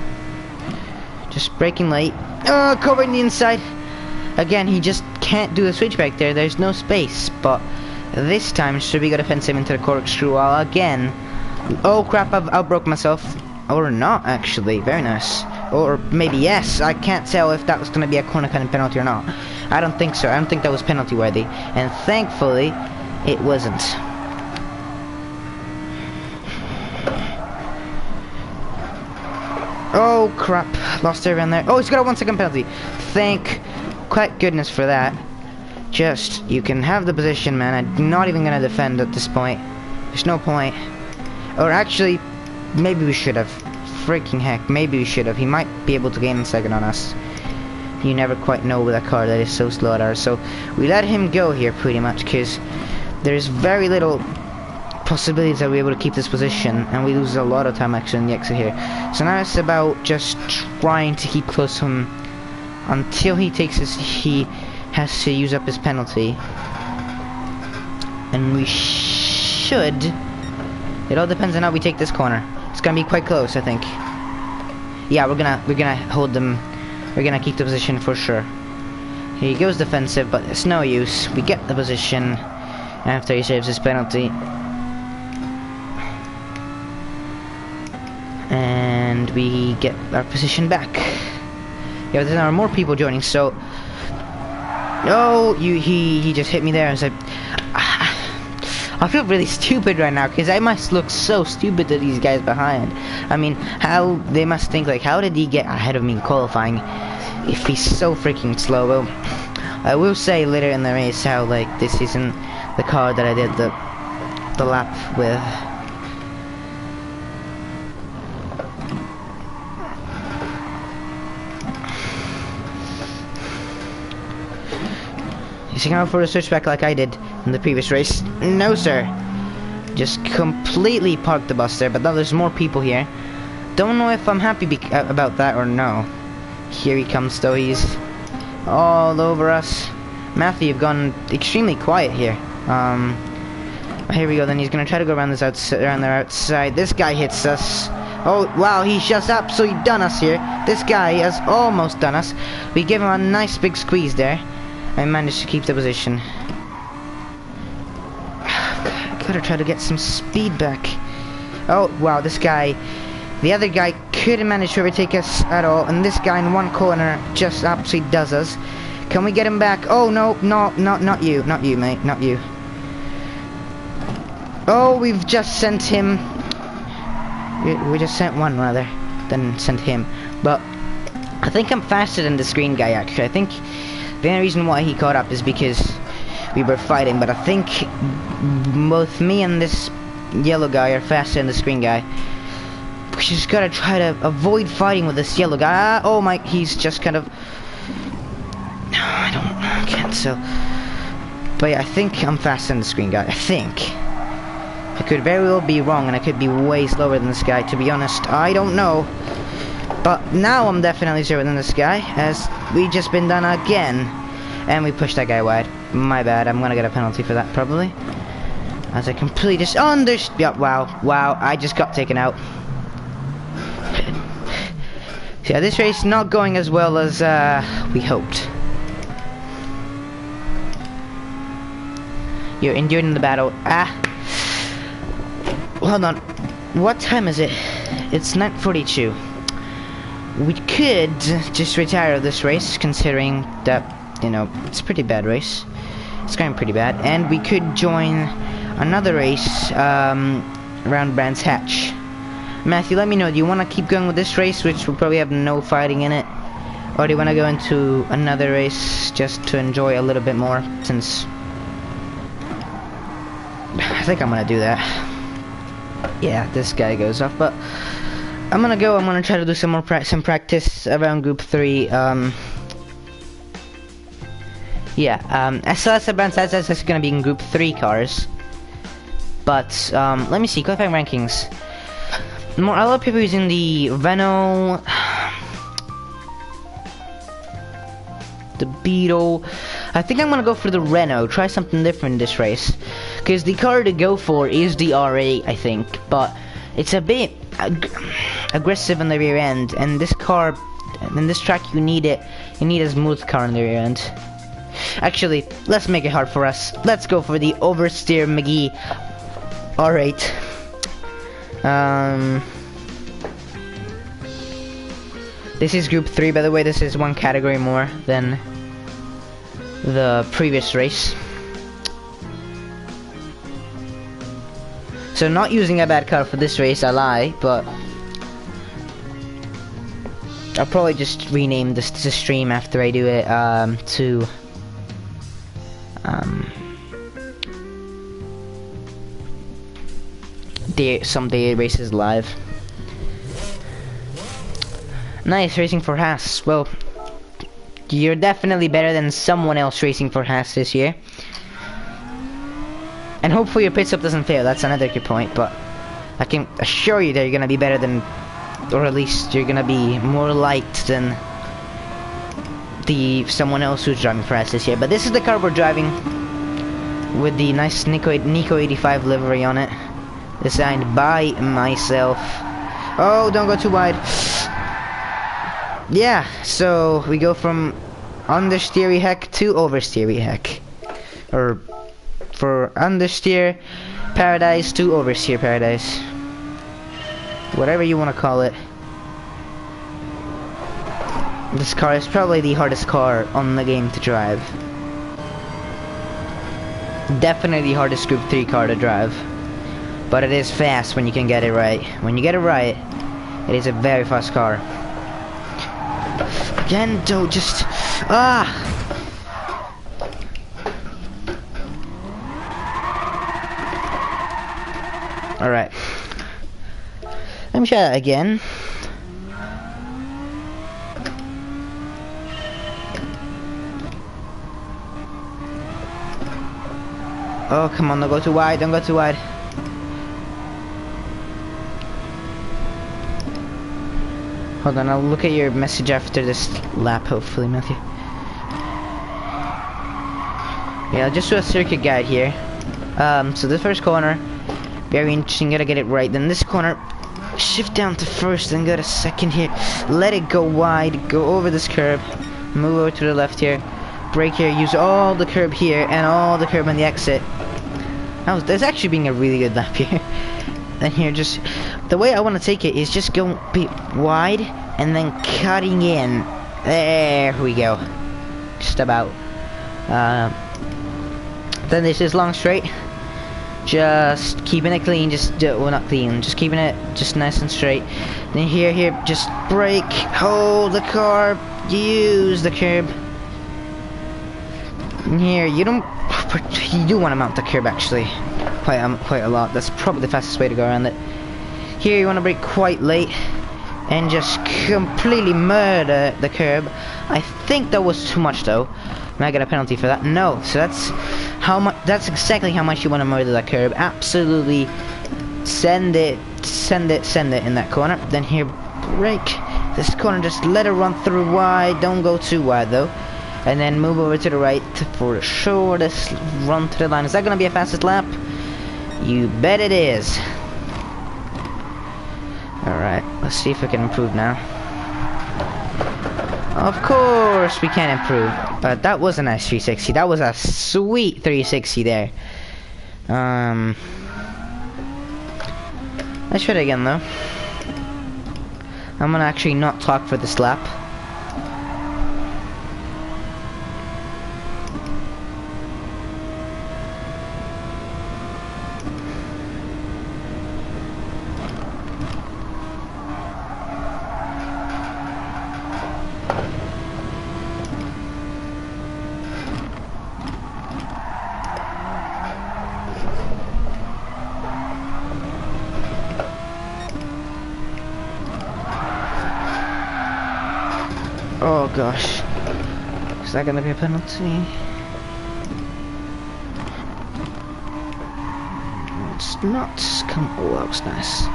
Speaker 1: Just braking late. Oh, covering the inside. Again, he just can't do the switchback there. There's no space, but this time should we go defensive into the corkscrew wall again. Oh crap, I've outbroke myself. Or not, actually. Very nice. Or maybe yes. I can't tell if that was going to be a corner cutting penalty or not. I don't think so. I don't think that was penalty worthy. And thankfully, it wasn't. Oh crap, lost everyone there. Oh, he's got a 1 second penalty. Thank quite goodness for that. Just, you can have the position, man. I'm not even gonna defend at this point. There's no point. Or actually, maybe we should have. Freaking heck, maybe we should have. He might be able to gain a second on us. You never quite know with a car that is so slow at ours. So we let him go here pretty much because there's very little possibilities that we're able to keep this position, and we lose a lot of time actually in the exit here. So now it's about just trying to keep close to him until he has to use up his penalty. And we should. It all depends on how we take this corner. It's gonna be quite close, I think. Yeah, we're gonna hold them. We're gonna keep the position for sure. He goes defensive, but it's no use. We get the position after he saves his penalty. And we get our position back. Yeah, there are more people joining, so... Oh, he just hit me there. I feel really stupid right now, because I must look so stupid to these guys behind. I mean, they must think, like, how did he get ahead of me in qualifying if he's so freaking slow? Well, I will say later in the race how, like, this isn't the car that I did the lap with. Is he going for a switchback like I did in the previous race? No, sir. Just completely parked the bus there, but now there's more people here. Don't know if I'm happy about that or no. Here he comes, though. He's all over us. Matthew, you've gone extremely quiet here. Here we go. Then he's gonna try to go around around there outside. This guy hits us. Oh wow, he's just absolutely done us here. This guy has almost done us. We give him a nice big squeeze there. I managed to keep the position. Gotta try to get some speed back. Oh wow, this guy, the other guy couldn't manage to overtake us at all, and this guy in one corner just absolutely does us. Can we get him back? Oh no, not you, mate, not you. Oh, we've just sent him. We just sent one rather than sent him, but I think I'm faster than this green guy actually. I think the only reason why he caught up is because we were fighting, but I think both me and this yellow guy are faster than this green guy. We just gotta try to avoid fighting with this yellow guy. Oh my, he's just kind of... No, I can't so... But yeah, I think I'm faster than this green guy, I think. I could very well be wrong, and I could be way slower than this guy, to be honest. I don't know. But now I'm definitely slower than this guy, as we just been done again. And we pushed that guy wide. My bad, I'm gonna get a penalty for that, probably. As I completely just yeah, wow, I just got taken out. So yeah, this race not going as well as we hoped. You're enduring the battle. Hold on. What time is it? It's 9:42. We could just retire this race, considering that, you know, it's a pretty bad race. It's going pretty bad. And we could join another race around Brands Hatch. Matthew, let me know, do you want to keep going with this race, which will probably have no fighting in it? Or do you want to go into another race just to enjoy a little bit more, since... I think I'm going to do that. Yeah, this guy goes off, but... I'm gonna try to do some practice around Group 3, SLS Brands Hatch is gonna be in Group 3 cars. But, let me see, qualifying rankings. A lot of people using the Renault, the Beetle. I think I'm gonna go for the Renault, try something different in this race. Because the car to go for is the R8, I think, but it's a bit aggressive in the rear end, and this car, in this track, you need a smooth car in the rear end. Actually, let's make it hard for us. Let's go for the Oversteer McGee R8. This is Group 3, by the way. This is one category more than the previous race. So not using a bad car for this race, I lie, but I'll probably just rename this stream after I do it to some day races live. Nice, racing for Haas. Well, you're definitely better than someone else racing for Haas this year. And hopefully your pit stop doesn't fail, that's another good point, but I can assure you that you're gonna be better than, or at least you're gonna be more liked than someone else who's driving for us this year. But this is the car we're driving with the nice Nico 85 livery on it, designed by myself. Oh, don't go too wide. Yeah, so we go from understeery heck to oversteery heck, or for understeer paradise to oversteer paradise, whatever you want to call it. This car is probably the hardest car on the game to drive. Definitely the hardest Group 3 car to drive, but it is fast when you can get it right. When you get it right, it is a very fast car. Again, don't just Alright. Let me try that again. Oh, come on, don't go too wide, don't go too wide. Hold on, I'll look at your message after this lap, hopefully, Matthew. Yeah, I'll just do a circuit guide here. So the first corner, very interesting, gotta get it right. Then this corner, shift down to first, then go to second here. Let it go wide, go over this curb, move over to the left here, brake here, use all the curb here, and all the curb on the exit. That's actually being a really good lap here. Then here, just, the way I want to take it is just go wide, and then cutting in. There we go. Just about. Then this is long straight. Just keeping it clean, well, not clean, just keeping it just nice and straight. Then here, just brake, hold the car, use the curb. And here, you do want to mount the curb actually, quite a lot. That's probably the fastest way to go around it. Here you want to brake quite late, and just completely murder the curb. I think that was too much though. Am I get a penalty for that? No. So that's how much. That's exactly how much you want to murder that curb. Absolutely, send it in that corner. Then here, brake this corner. Just let it run through wide. Don't go too wide though. And then move over to the right for the shortest run to the line. Is that gonna be a fastest lap? You bet it is. Alright, let's see if we can improve now. Of course we can improve. But that was a nice 360. That was a sweet 360 there. Let's try it again though. I'm gonna actually not talk for this lap. Oh gosh, is that gonna be a penalty? It's not. Come, oh, that was nice.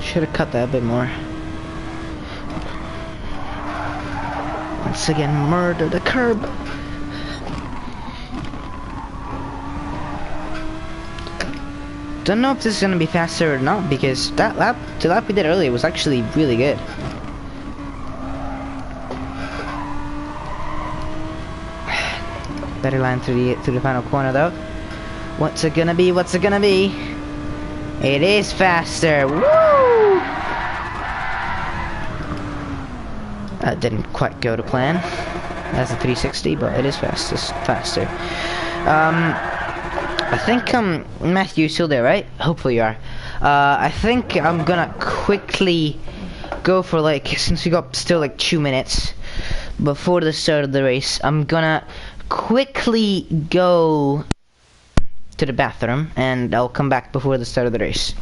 Speaker 1: Should have cut that a bit more. Once again, murder the curb. Don't know if this is gonna be faster or not, because the lap we did earlier was actually really good. Better line through the final corner though. What's it gonna be? What's it gonna be? It is faster. Woo! That didn't quite go to plan. That's a 360, but it is faster. I think Matthew, you're still there, right? Hopefully you are. I think I'm gonna quickly go for, like, since we got still like 2 minutes before the start of the race, I'm gonna quickly go to the bathroom and I'll come back before the start of the race.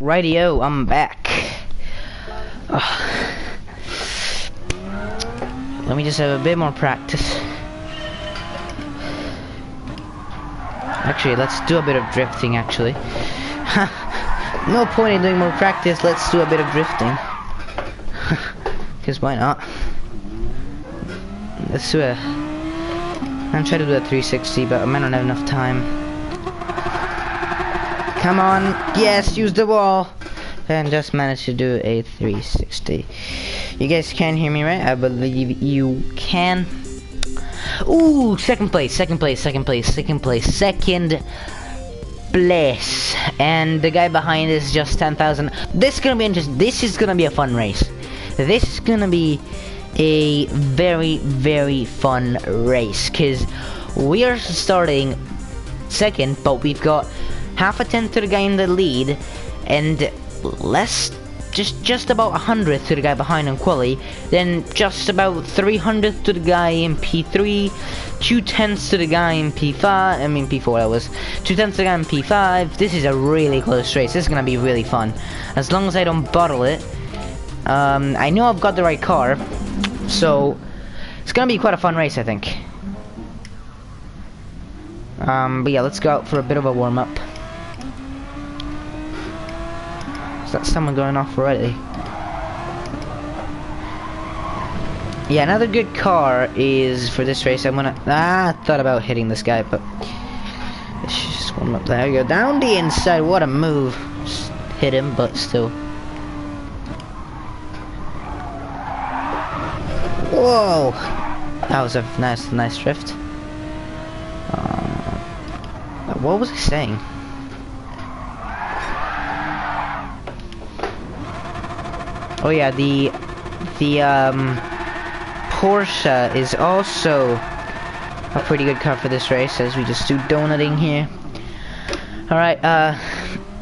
Speaker 1: Rightio, I'm back. Let me just have a bit more practice. Actually, let's do a bit of drifting, actually. No point in doing more practice, let's do a bit of drifting. Because why not? Let's do I'm trying to do a 360, but I might not have enough time. Come on, yes, use the wall. And just managed to do a 360. You guys can hear me, right? I believe you can. Ooh, second place. And the guy behind is just 10,000. This is gonna be interesting. This is gonna be a fun race. This is gonna be a very, very fun race. Cause we are starting second, but we've got half a tenth to the guy in the lead, and just about 100th to the guy behind on quali, then just about 300th to the guy in P3, 2/10 to the guy in P4 that was, 2/10 to the guy in P5. This is a really close race. This is gonna be really fun, as long as I don't bottle it. I know I've got the right car, so it's gonna be quite a fun race, I think. But yeah, let's go out for a bit of a warm-up. That's someone going off already. Yeah, another good car is for this race. I'm gonna I thought about hitting this guy, but let's just warm up. There you go, down the inside. What a move! Just hit him, but still. Whoa! That was a nice drift. What was I saying? Oh yeah, the Porsche is also a pretty good car for this race, as we just do donuting here. Alright,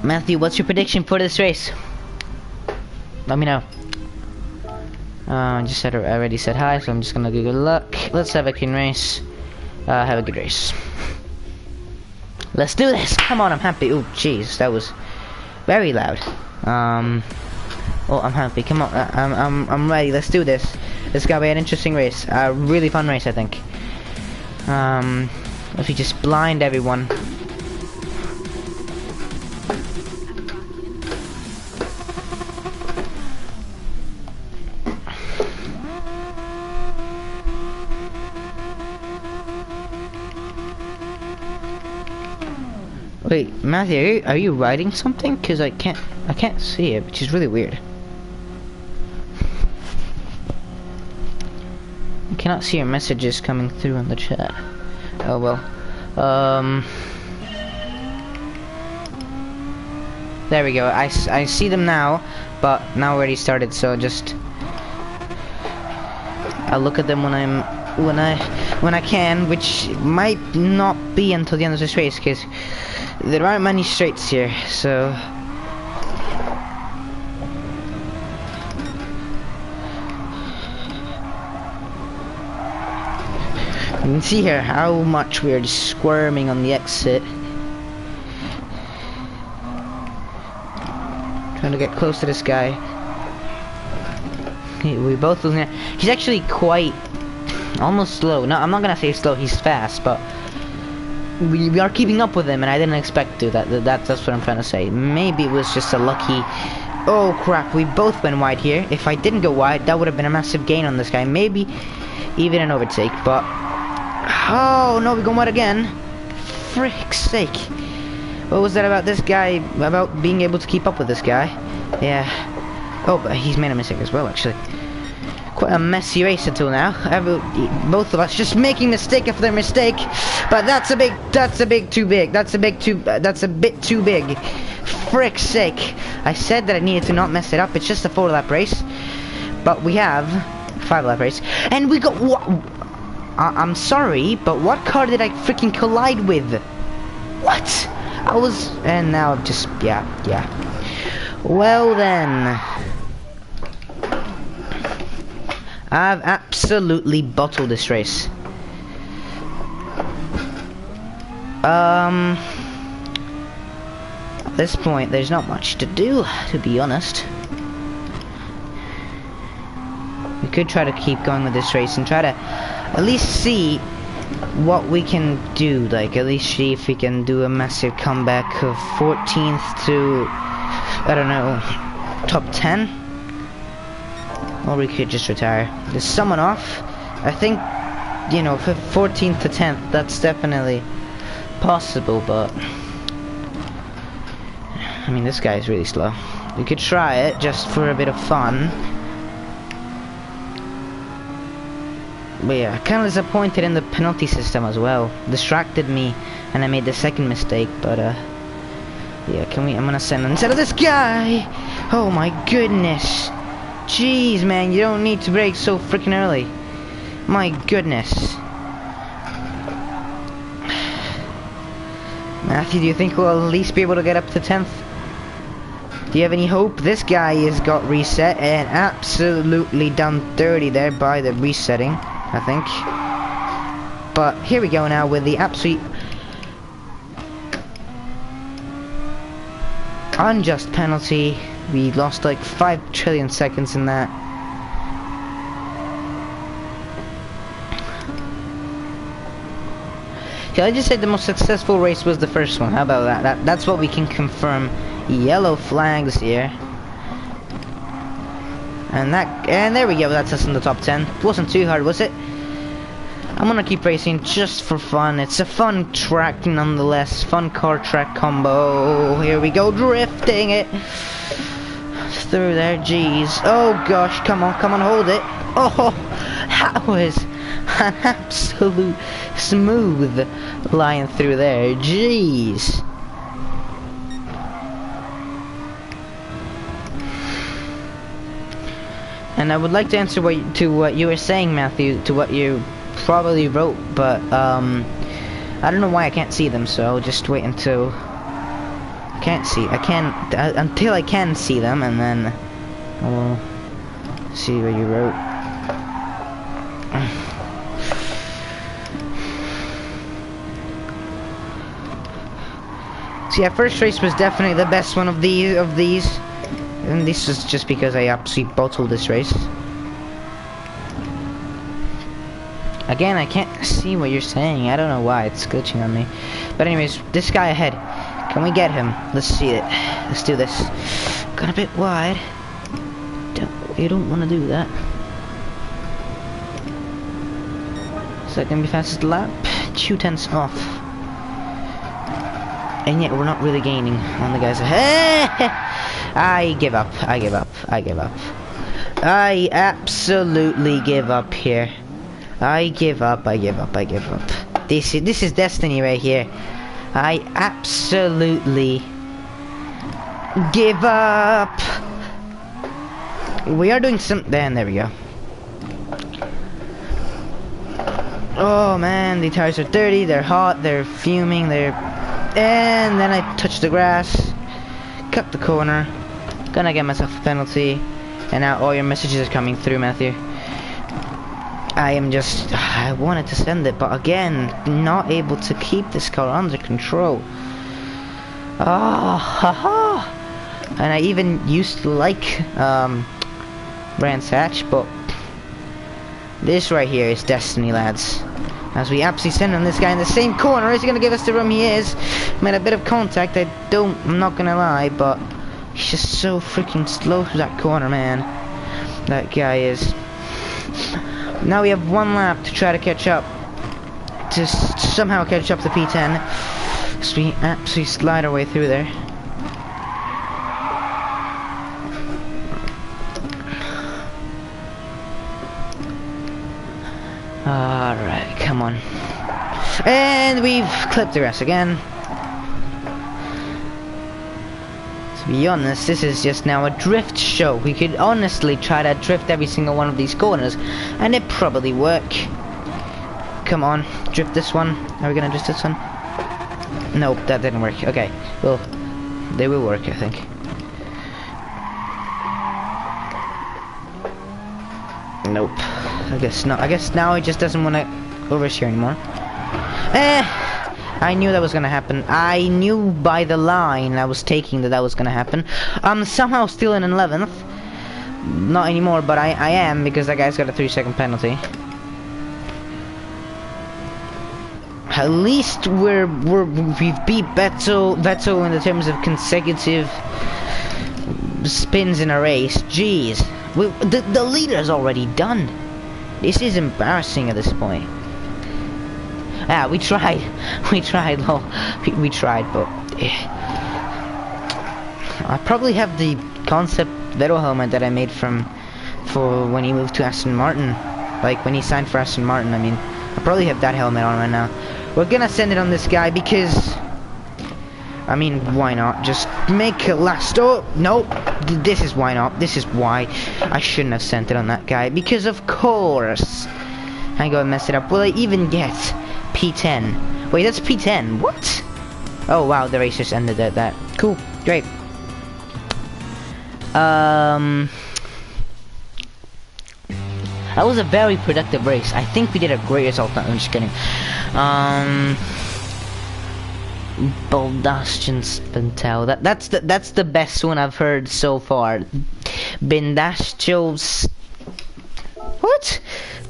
Speaker 1: Matthew, what's your prediction for this race? Let me know. I already said hi, so I'm just gonna do good luck. Let's have a clean race. Have a good race. Let's do this! Come on, I'm happy. Oh, jeez, that was very loud. Oh, I'm happy. Come on, I'm ready. Let's do this. This is gonna be an interesting race. A really fun race, I think. If we just blind everyone. Wait, Matthew, are you writing something? Cause I can't see it, which is really weird. I cannot see your messages coming through on the chat. Oh well. There we go. I see them now, but now already started. So just I'll look at them when I can, which might not be until the end of this race, because there aren't many straights here. So. You can see here how much we are just squirming on the exit. Trying to get close to this guy. We both losing it. He's actually quite almost slow. No, I'm not gonna say slow. He's fast, but we are keeping up with him, and I didn't expect to. That's what I'm trying to say. Maybe it was just a lucky. Oh crap! We both went wide here. If I didn't go wide, that would have been a massive gain on this guy. Maybe even an overtake, but. Oh no, we're going wide again. Frick's sake. What was that about this guy, about being able to keep up with this guy? Yeah. Oh, but he's made a mistake as well, actually. Quite a messy race until now. Both of us just making mistake after mistake. But that's a bit too big. That's a bit too big. Frick's sake. I said that I needed to not mess it up. It's just a 4-lap race. But we have 5-lap race. And we got what? I'm sorry, but what car did I freaking collide with? What? And now just, yeah. Well then. I've absolutely bottled this race. At this point, there's not much to do, to be honest. We could try to keep going with this race and try to at least see what we can do, like at least see if we can do a massive comeback of 14th to, I don't know, top 10, or we could just retire. There's someone off. I think, you know, 14th to 10th, that's definitely possible, but I mean, this guy is really slow. We could try it just for a bit of fun. But yeah, kind of disappointed in the penalty system as well. Distracted me, and I made the second mistake. But yeah, I'm gonna send instead of this guy. Oh my goodness, jeez, man, you don't need to brake so freaking early. My goodness. Matthew, do you think we'll at least be able to get up to 10th? Do you have any hope? This guy has got reset and absolutely done dirty there by the resetting, I think. But here we go now with the absolute unjust penalty. We lost like 5 trillion seconds in that. Yeah, I just said the most successful race was the first one. How about that? That's what we can confirm. Yellow flags here. And there we go, that's us in the top 10. It wasn't too hard, was it? I'm gonna keep racing just for fun. It's a fun track nonetheless. Fun car track combo. Here we go, drifting it through there, jeez. Oh gosh, come on, hold it. Oh, that was an absolute smooth line through there, jeez. And I would like to answer what you were saying, Matthew, to what you probably wrote, but I don't know why I can't see them, so I'll just wait until until I can see them, and then I will see what you wrote. So yeah, first race was definitely the best one of these. And this is just because I absolutely bottled this race. Again, I can't see what you're saying. I don't know why. It's glitching on me. But anyways, this guy ahead. Can we get him? Let's see it. Let's do this. Got a bit wide. You don't want to do that. Is that going to be fastest lap? 2 tenths off. And yet we're not really gaining on the guys ahead. I give up. I give up. I give up. I absolutely give up here. I give up. I give up. I give up. This is destiny right here. I absolutely give up. We are doing some. There we go. Oh man, the tires are dirty. They're hot. They're fuming. And then I touch the grass, cut the corner, gonna get myself a penalty, and now all your messages are coming through, Matthew. I wanted to send it, but again, not able to keep this car under control. Oh, haha. And I even used to like Brands Hatch, but this right here is destiny, lads. As we absolutely send on this guy in the same corner. Is he gonna give us the room? He is. Made a bit of contact. I'm not gonna lie, but he's just so freaking slow through that corner, man. That guy is. Now we have one lap to try to catch up. To somehow catch up to P10. So we absolutely slide our way through there. Alright, come on. And we've clipped the grass again. To be honest, this is just now a drift show. We could honestly try to drift every single one of these corners, and it'd probably work. Come on, drift this one. Are we gonna drift this one? Nope, that didn't work. Okay, well, they will work, I think. Nope. I guess not. I guess now he just doesn't want to overshare anymore. I knew that was gonna happen. I knew by the line I was taking that was gonna happen. I'm somehow still in 11th. Not anymore, but I am, because that guy's got a 3-second penalty. At least we've beat Vettel in the terms of consecutive spins in a race. Jeez, the leader's already done. This is embarrassing at this point. Ah, we tried, lol. We tried, but I probably have the concept Vettel helmet that I made for when he moved to Aston Martin, like when he signed for Aston Martin. I mean, I probably have that helmet on right now. We're gonna send it on this guy because, I mean, why not? Just make it last. Oh, no. This is why not. This is why I shouldn't have sent it on that guy. Because, of course, I go and mess it up. Will I even get P10? Wait, that's P10. What? Oh, wow. The race just ended at that. Cool. Great. That was a very productive race. I think we did a great result. No, I'm just kidding. Baldastion Spintel. That's the best one I've heard so far. Bindashto. What?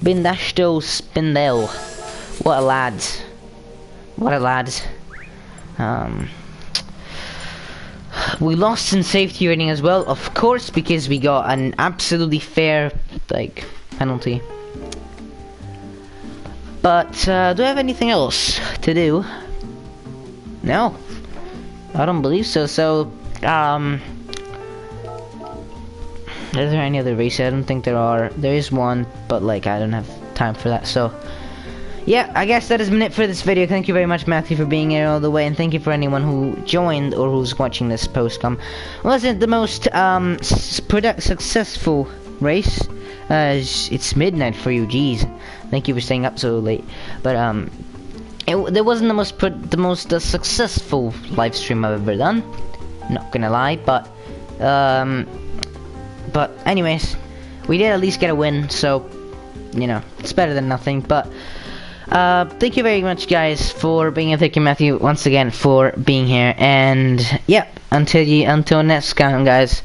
Speaker 1: Bindashto Spindel. What a lad. What a lad. We lost in safety rating as well, of course, because we got an absolutely fair penalty. But do I have anything else to do? No, I don't believe so. So, is there any other race? I don't think there are. There is one, but I don't have time for that. So, yeah, I guess that has been it for this video. Thank you very much, Matthew, for being here all the way, and thank you for anyone who joined or who's watching this post-com. Wasn't the most successful race. It's midnight for you. Jeez, thank you for staying up so late. But there wasn't the most successful live stream I've ever done. Not gonna lie, but anyways, we did at least get a win, so you know it's better than nothing. But thank you very much, guys, for being here. Thank you, Matthew, once again for being here. And yeah, until next time, guys.